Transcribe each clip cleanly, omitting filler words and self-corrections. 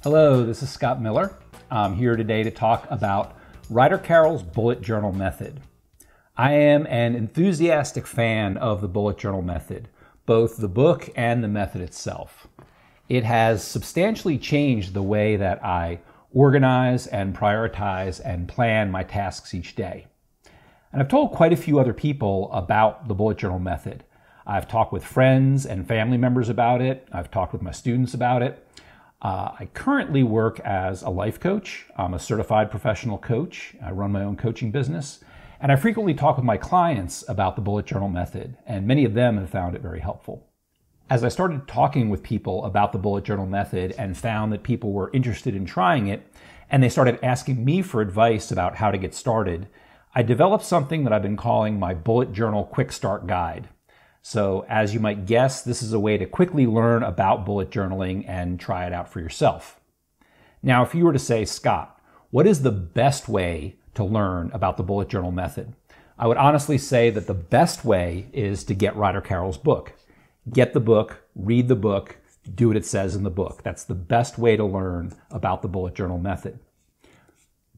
Hello, this is Scott Miller. I'm here today to talk about Ryder Carroll's bullet journal method. I am an enthusiastic fan of the bullet journal method, both the book and the method itself. It has substantially changed the way that I organize and prioritize and plan my tasks each day. And I've told quite a few other people about the bullet journal method. I've talked with friends and family members about it. I've talked with my students about it. I currently work as a life coach. I'm a certified professional coach. I run my own coaching business. And I frequently talk with my clients about the bullet journal method, and many of them have found it very helpful. As I started talking with people about the bullet journal method and found that people were interested in trying it, and they started asking me for advice about how to get started, I developed something that I've been calling my bullet journal quick start guide. So as you might guess, this is a way to quickly learn about bullet journaling and try it out for yourself. Now, if you were to say, Scott, what is the best way to learn about the bullet journal method? I would honestly say that the best way is to get Ryder Carroll's book. Get the book, read the book, do what it says in the book. That's the best way to learn about the bullet journal method.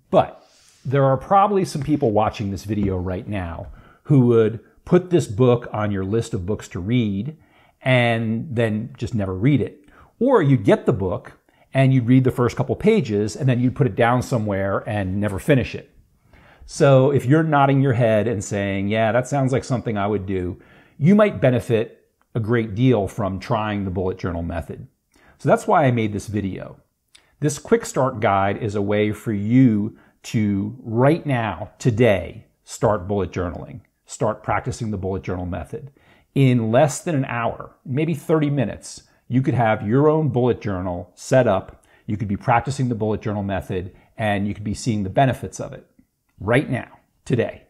But there are probably some people watching this video right now who would put this book on your list of books to read and then just never read it. Or you'd get the book and you'd read the first couple pages and then you'd put it down somewhere and never finish it. So if you're nodding your head and saying, yeah, that sounds like something I would do, you might benefit a great deal from trying the bullet journal method. So that's why I made this video. This quick start guide is a way for you to right now, today, start bullet journaling. Start practicing the bullet journal method. In less than an hour, maybe 30 minutes, you could have your own bullet journal set up. You could be practicing the bullet journal method and you could be seeing the benefits of it right now, today.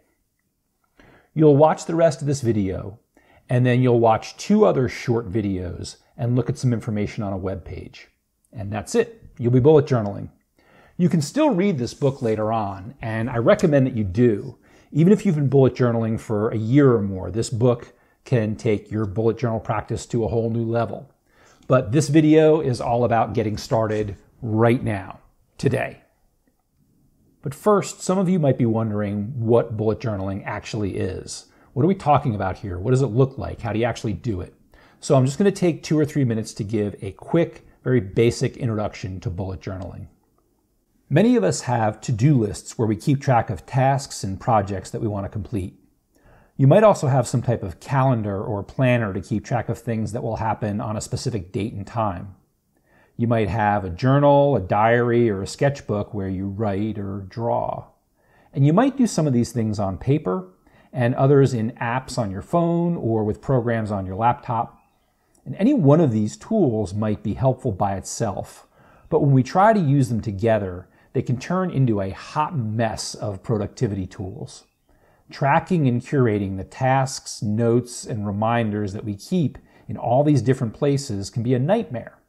You'll watch the rest of this video and then you'll watch 2 other short videos and look at some information on a web page. And that's it. You'll be bullet journaling. You can still read this book later on, and I recommend that you do. Even if you've been bullet journaling for a year or more, this book can take your bullet journal practice to a whole new level. But this video is all about getting started right now, today. But first, some of you might be wondering what bullet journaling actually is. What are we talking about here? What does it look like? How do you actually do it? So I'm just going to take 2 or 3 minutes to give a quick, very basic introduction to bullet journaling. Many of us have to-do lists where we keep track of tasks and projects that we want to complete. You might also have some type of calendar or planner to keep track of things that will happen on a specific date and time. You might have a journal, a diary, or a sketchbook where you write or draw. And you might do some of these things on paper and others in apps on your phone or with programs on your laptop. And any one of these tools might be helpful by itself. But when we try to use them together, they can turn into a hot mess of productivity tools. Tracking and curating the tasks, notes, and reminders that we keep in all these different places can be a nightmare.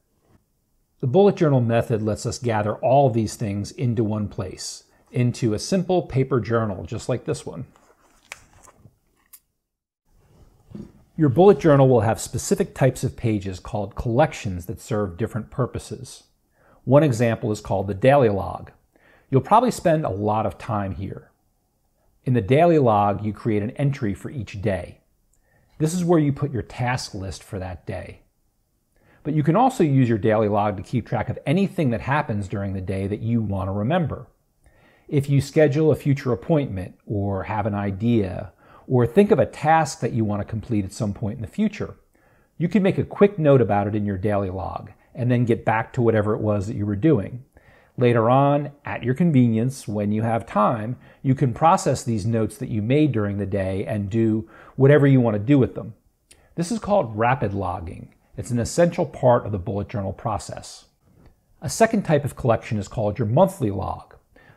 The bullet journal method lets us gather all these things into one place, into a simple paper journal, just like this one. Your bullet journal will have specific types of pages called collections that serve different purposes. One example is called the daily log. You'll probably spend a lot of time here. In the daily log, you create an entry for each day. This is where you put your task list for that day. But you can also use your daily log to keep track of anything that happens during the day that you want to remember. If you schedule a future appointment or have an idea or think of a task that you want to complete at some point in the future, you can make a quick note about it in your daily log and then get back to whatever it was that you were doing. Later on, at your convenience, when you have time, you can process these notes that you made during the day and do whatever you want to do with them. This is called rapid logging. It's an essential part of the bullet journal process. A second type of collection is called your monthly log.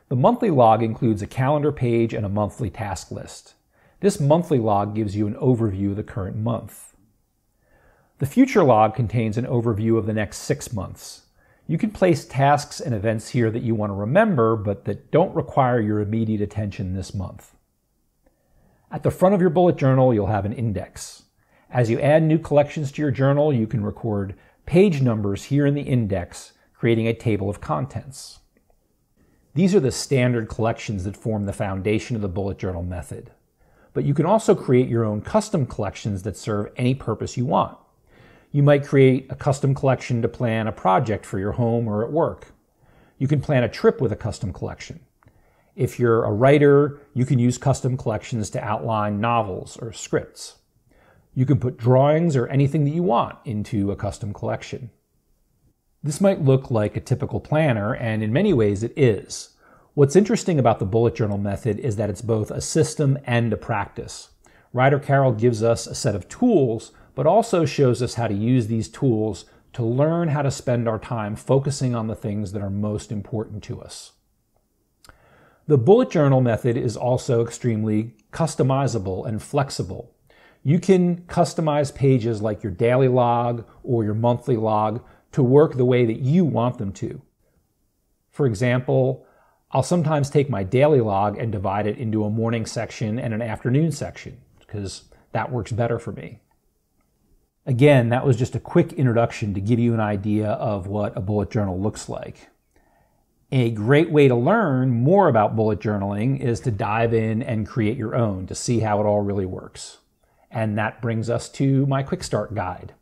The monthly log includes a calendar page and a monthly task list. This monthly log gives you an overview of the current month. The future log contains an overview of the next 6 months. You can place tasks and events here that you want to remember, but that don't require your immediate attention this month. At the front of your bullet journal, you'll have an index. As you add new collections to your journal, you can record page numbers here in the index, creating a table of contents. These are the standard collections that form the foundation of the bullet journal method. But you can also create your own custom collections that serve any purpose you want. You might create a custom collection to plan a project for your home or at work. You can plan a trip with a custom collection. If you're a writer, you can use custom collections to outline novels or scripts. You can put drawings or anything that you want into a custom collection. This might look like a typical planner, and in many ways it is. What's interesting about the bullet journal method is that it's both a system and a practice. Ryder Carroll gives us a set of tools, but also shows us how to use these tools to learn how to spend our time focusing on the things that are most important to us. The bullet journal method is also extremely customizable and flexible. You can customize pages like your daily log or your monthly log to work the way that you want them to. For example, I'll sometimes take my daily log and divide it into a morning section and an afternoon section, because that works better for me. Again, that was just a quick introduction to give you an idea of what a bullet journal looks like. A great way to learn more about bullet journaling is to dive in and create your own to see how it all really works. And that brings us to my quick start guide.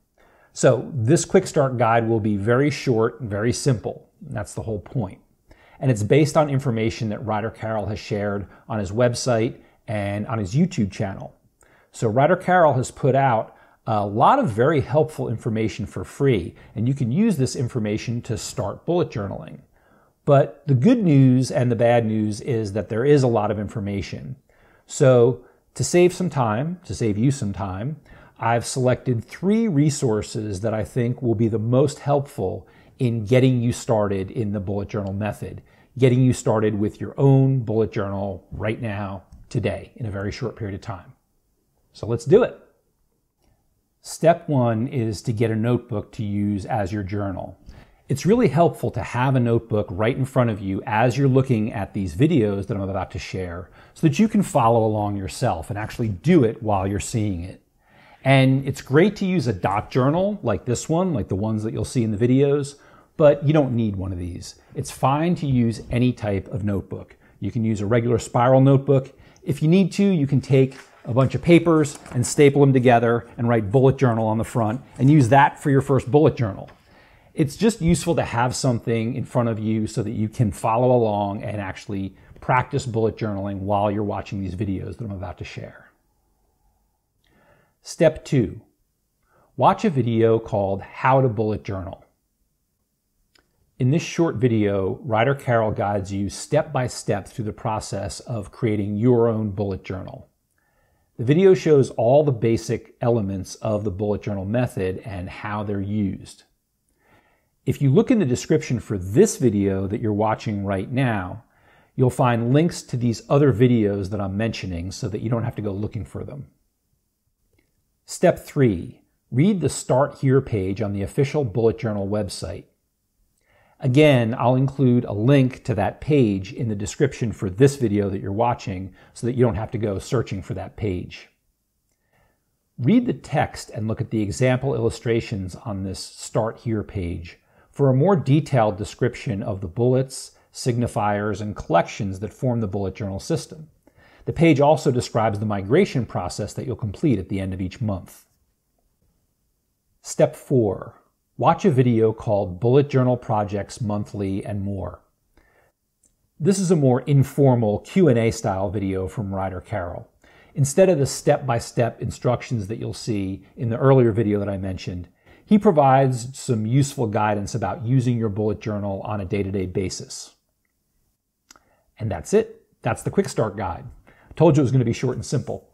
So this quick start guide will be very short and very simple. That's the whole point. And it's based on information that Ryder Carroll has shared on his website and on his YouTube channel. So Ryder Carroll has put out a lot of very helpful information for free, and you can use this information to start bullet journaling. But the good news and the bad news is that there is a lot of information. So to save you some time, I've selected 3 resources that I think will be the most helpful in getting you started in the bullet journal method, getting you started with your own bullet journal right now, today, in a very short period of time. So let's do it. Step 1 is to get a notebook to use as your journal. It's really helpful to have a notebook right in front of you as you're looking at these videos that I'm about to share, so that you can follow along yourself and actually do it while you're seeing it. And it's great to use a dot journal like this one, like the ones that you'll see in the videos, but you don't need one of these. It's fine to use any type of notebook. You can use a regular spiral notebook. If you need to, you can take a bunch of papers and staple them together and write bullet journal on the front and use that for your first bullet journal. It's just useful to have something in front of you so that you can follow along and actually practice bullet journaling while you're watching these videos that I'm about to share. Step 2, watch a video called How to Bullet Journal. In this short video, Ryder Carroll guides you step by step through the process of creating your own bullet journal. The video shows all the basic elements of the bullet journal method and how they're used. If you look in the description for this video that you're watching right now, you'll find links to these other videos that I'm mentioning so that you don't have to go looking for them. Step 3, read the Start Here page on the official bullet journal website. Again, I'll include a link to that page in the description for this video that you're watching so that you don't have to go searching for that page. Read the text and look at the example illustrations on this Start Here page for a more detailed description of the bullets, signifiers, and collections that form the bullet journal system. The page also describes the migration process that you'll complete at the end of each month. Step 4, watch a video called Bullet Journal Projects Monthly and More. This is a more informal Q&A style video from Ryder Carroll. Instead of the step-by-step instructions that you'll see in the earlier video that I mentioned, he provides some useful guidance about using your bullet journal on a day-to-day basis. And that's it. That's the Quick Start Guide. I told you it was going to be short and simple.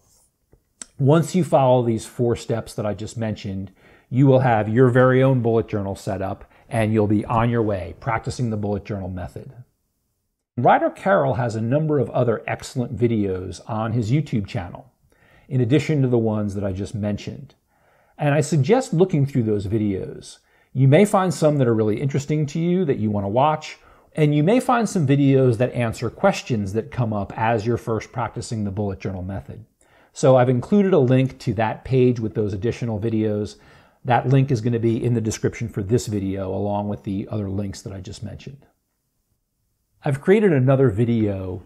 Once you follow these 4 steps that I just mentioned, you will have your very own bullet journal set up and you'll be on your way practicing the bullet journal method. Ryder Carroll has a number of other excellent videos on his YouTube channel, in addition to the ones that I just mentioned. And I suggest looking through those videos. You may find some that are really interesting to you that you want to watch, and you may find some videos that answer questions that come up as you're first practicing the bullet journal method. So I've included a link to that page with those additional videos. That link is going to be in the description for this video, along with the other links that I just mentioned. I've created another video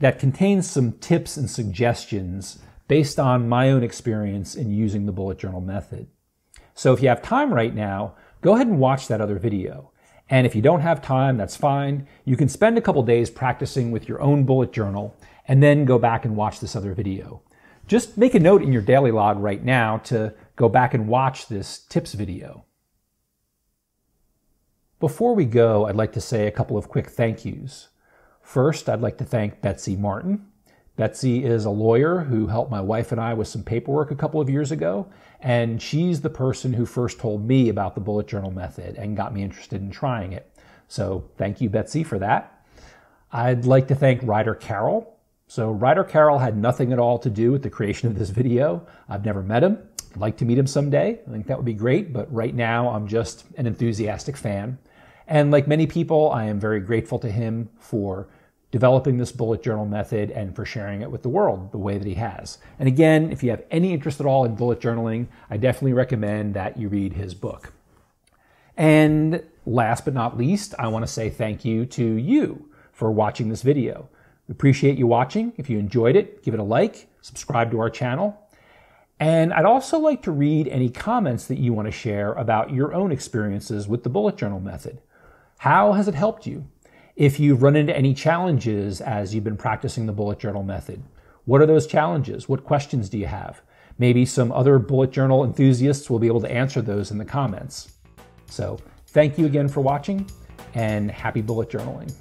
that contains some tips and suggestions based on my own experience in using the bullet journal method. So if you have time right now, go ahead and watch that other video. And if you don't have time, that's fine. You can spend a couple days practicing with your own bullet journal and then go back and watch this other video. Just make a note in your daily log right now to go back and watch this tips video. Before we go, I'd like to say a couple of quick thank yous. First, I'd like to thank Betsy Martin. Betsy is a lawyer who helped my wife and I with some paperwork a couple of years ago, and she's the person who first told me about the bullet journal method and got me interested in trying it. So thank you, Betsy, for that. I'd like to thank Ryder Carroll. So Ryder Carroll had nothing at all to do with the creation of this video. I've never met him. I'd like to meet him someday. I think that would be great, but right now I'm just an enthusiastic fan. And like many people, I am very grateful to him for developing this bullet journal method and for sharing it with the world the way that he has. And again, if you have any interest at all in bullet journaling, I definitely recommend that you read his book. And last but not least, I want to say thank you to you for watching this video. We appreciate you watching. If you enjoyed it, give it a like, subscribe to our channel. And I'd also like to read any comments that you want to share about your own experiences with the bullet journal method. How has it helped you? If you've run into any challenges as you've been practicing the bullet journal method, what are those challenges? What questions do you have? Maybe some other bullet journal enthusiasts will be able to answer those in the comments. So thank you again for watching, and happy bullet journaling.